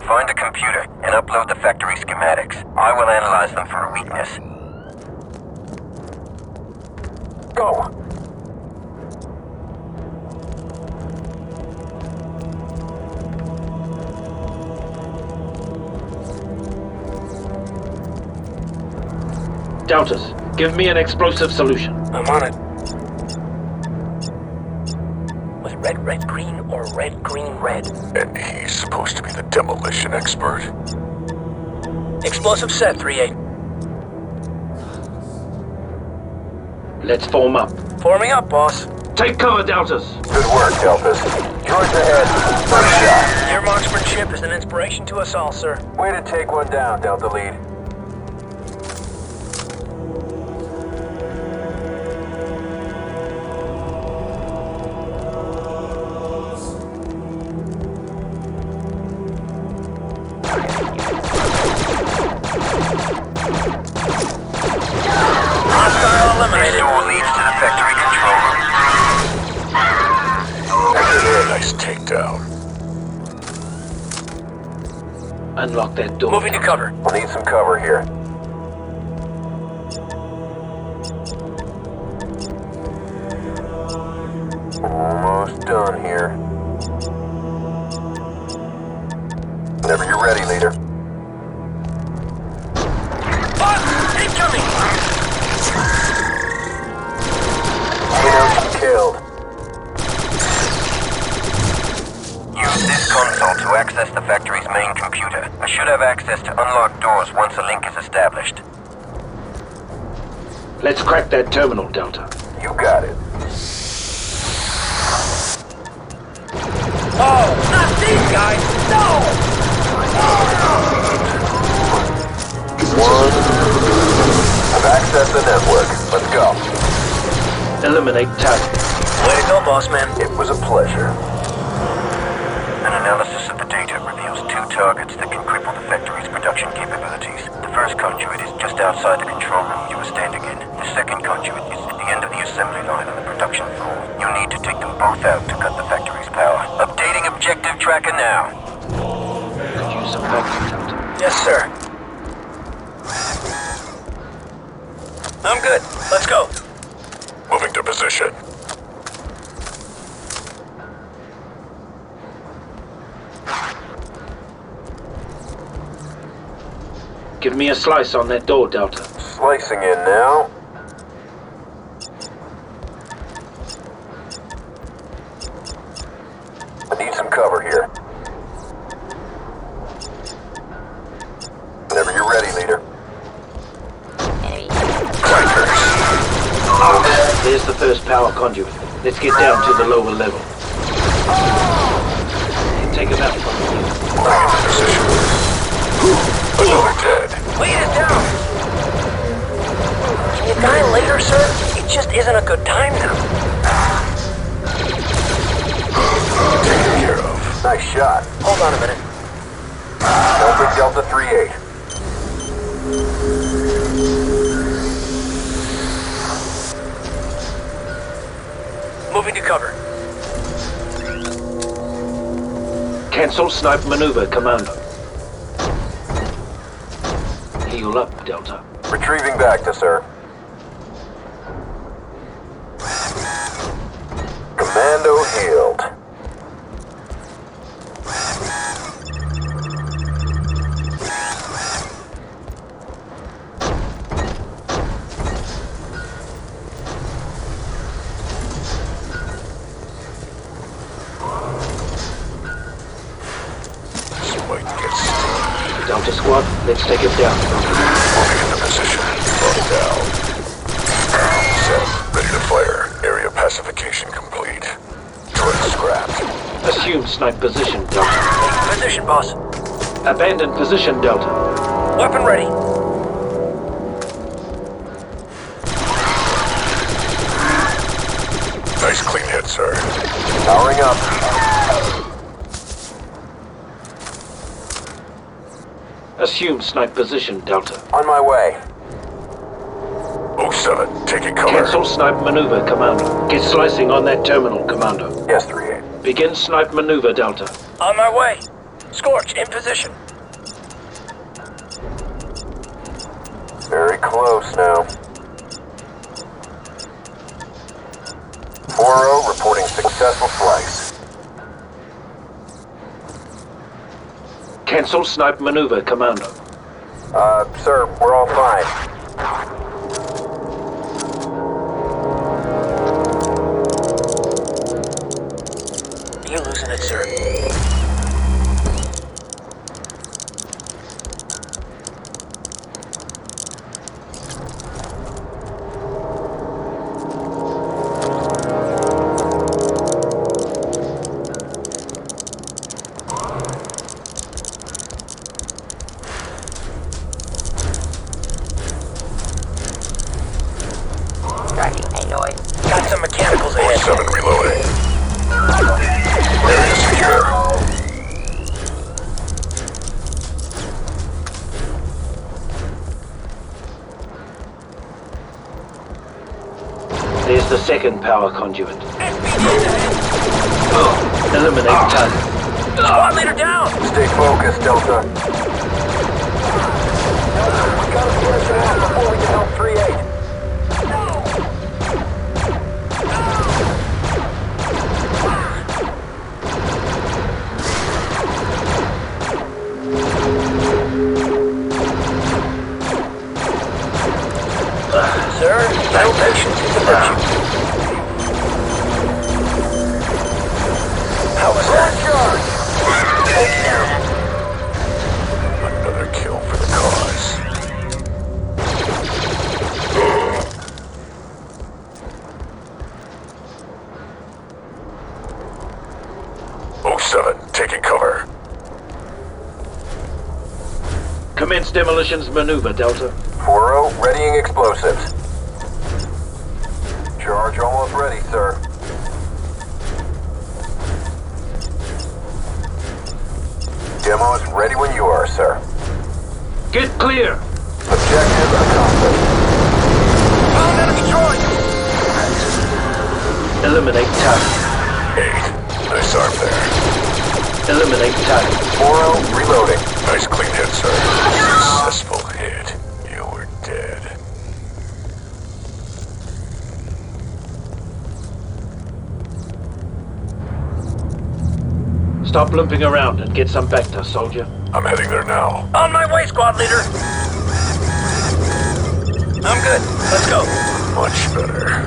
Find a computer and upload the factory schematics. I will analyze them for a weakness. Go! Doubters, give me an explosive solution. I'm on it. Was red, red, green, or red, green, red? And he's supposed to be the demolition expert. Explosive set, 3-8. Let's form up. Forming up, boss. Take cover, Doubters. Good work, Deltas. Droids ahead. First shot. Your marksmanship is an inspiration to us all, sir. Way to take one down, Delta Lead. Hostile eliminated. Door leads to the factory control room. Nice takedown. Unlock that door. Moving to cover. We'll need some cover here. Almost done here. Whenever you're ready, leader. Incoming! Killed. Use this console to access the factory's main computer. I should have access to unlock doors once a link is established. Let's crack that terminal, Delta. You got it. Oh, not these guys! No! I've accessed the network. Let's go. Eliminate target. Way to go, boss man. It was a pleasure. An analysis of the data reveals two targets that can cripple the factory's production capabilities. The first conduit is just outside the control room you were standing in. The second conduit is at the end of the assembly line on the production floor. You'll need to take them both out to cut the factory's power. Updating objective tracker now. Could use some backup, Delta. Yes, sir. I'm good. Let's go. Moving to position. Give me a slice on that door, Delta. Slicing in now. I need some cover here. Whenever you're ready, leader. There's the first power conduit. Let's get down to the lower level. Take him out from here. Back into position. Another dead. Lead it down. Can you die later, sir? It just isn't a good time now. Taken care of. Nice shot. Hold on a minute. Delta 3-8. Moving to cover. Cancel snipe maneuver, Commando. Heal up, Delta. Retrieving back to sir. Commando healed. Delta squad, let's take it down. Moving into position. Locked down. Set. Ready to fire. Area pacification complete. Droid scrapped. Assume snipe position, Delta. Position, boss. Abandon position, Delta. Weapon ready. Nice clean hit, sir. Powering up. Assume snipe position, Delta. On my way. 07, taking cover. Cancel snipe maneuver, Commando. Get slicing on that terminal, Commando. Yes, 3-8. Begin snipe maneuver, Delta. On my way. Scorch, in position. Very close now. 4-0 reporting successful flights. Cancel snipe maneuver, Commando. Sir, we're all fine. You losing it, sir? Got some mechanicals ahead. 7 reloading. Area secure. There's the second power conduit. Eliminate target. Squad leader down! Stay focused, Delta. We gotta flush it out before we can help 3-8. Sir, no patience is a virtue. How was that? Another kill for the cause. Oh, 07, taking cover. Commence demolitions maneuver, Delta. 4-0, readying explosives. Charge almost ready, sir. Demo is ready when you are, sir. Get clear! Objective accomplished. Found enemy droid! Eliminate target. 8. Nice arm there. Eliminate target. 4-0, reloading. Nice clean hit, sir. Successful hit. You were dead. Stop limping around and get some Vector, soldier. I'm heading there now. On my way, squad leader! I'm good. Let's go. Much better.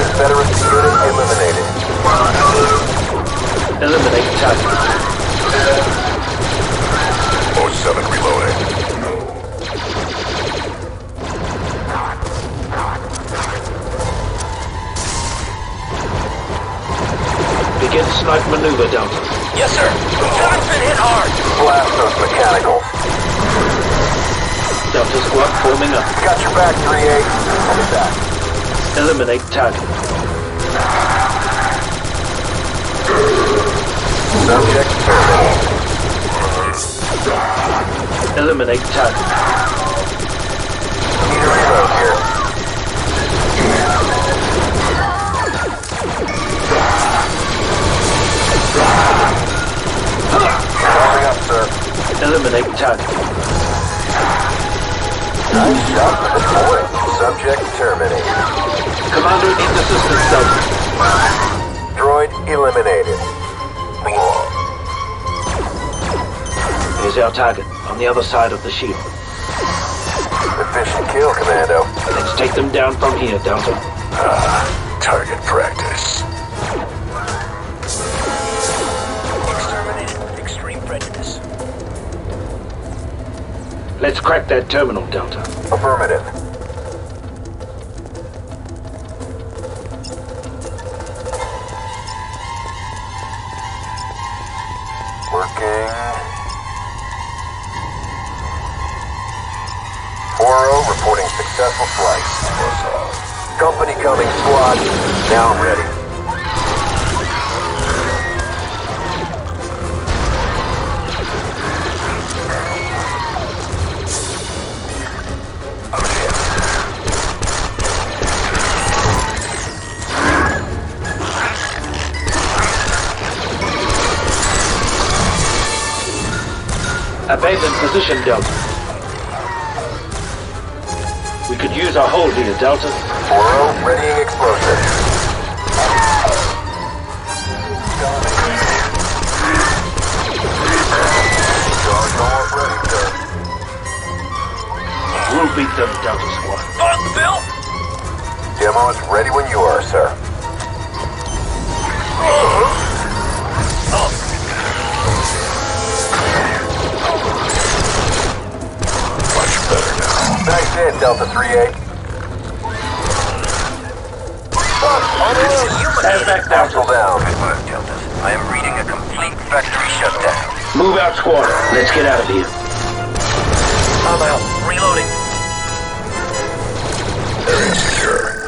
Confederacy unit eliminated. Eliminate target. 07 reloading. Begin snipe maneuver, Delta. Yes, sir. Seven's been hit hard. Blast those mechanicals. Delta squad forming up. Got your back, 3-8. I'll be back. Eliminate target. Subject terminated. Eliminate target. Need a reload here. Warming up, sir. Eliminate target. Nice shot for the point. Subject terminated. Commando needs assistance, Delta. Droid eliminated. Here's our target, on the other side of the shield. Efficient kill, Commando. Let's take them down from here, Delta. Target practice. Exterminated with extreme prejudice. Let's crack that terminal, Delta. Affirmative. Working. 4-0 reporting successful flights. Company coming, squad. Now ready. Abandon position, Delta. We could use our hold here, Delta. 4-0, readying explosion. Charge almost ready, sir. We'll beat them, Delta Squad. On the bill? Demo is ready when you are, sir. Much better now. Nice hit, Delta 3-8. Stand back, Delta. Hostile down. Good work, Deltas. I am reading a complete factory shutdown. Move out, squad. Let's get out of here. I'm out. Reloading. Area secure.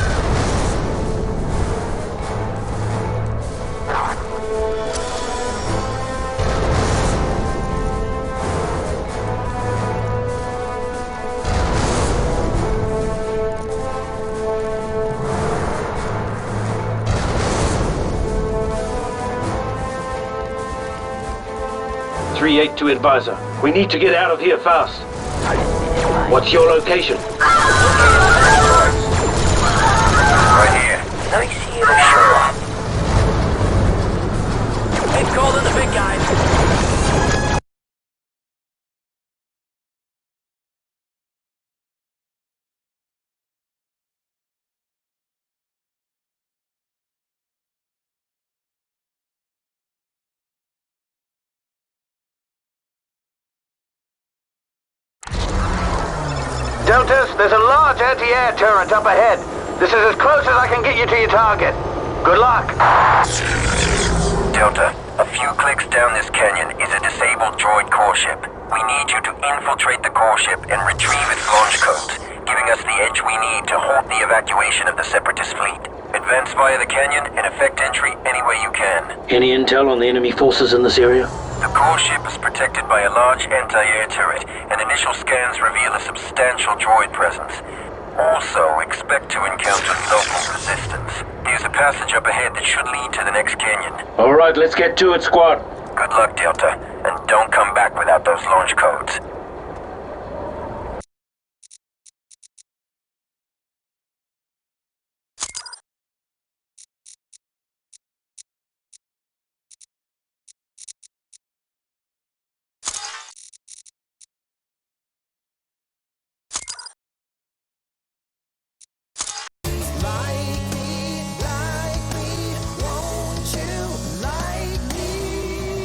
To advisor. We need to get out of here fast. What's your location? Right here. Nice here, sure. They've called in the big guys. Deltas, there's a large anti-air turret up ahead. This is as close as I can get you to your target. Good luck. Delta, a few clicks down this canyon is a disabled droid core ship. We need you to infiltrate the core ship and retrieve its launch codes, giving us the edge we need to halt the evacuation of the Separatist fleet. Advance via the canyon and effect entry any way you can. Any intel on the enemy forces in this area? The core ship is protected by a large anti-air turret, and initial scans reveal a substantial droid presence. Also, expect to encounter local resistance. There's a passage up ahead that should lead to the next canyon. All right, let's get to it, squad. Good luck, Delta, and don't come back without those launch codes.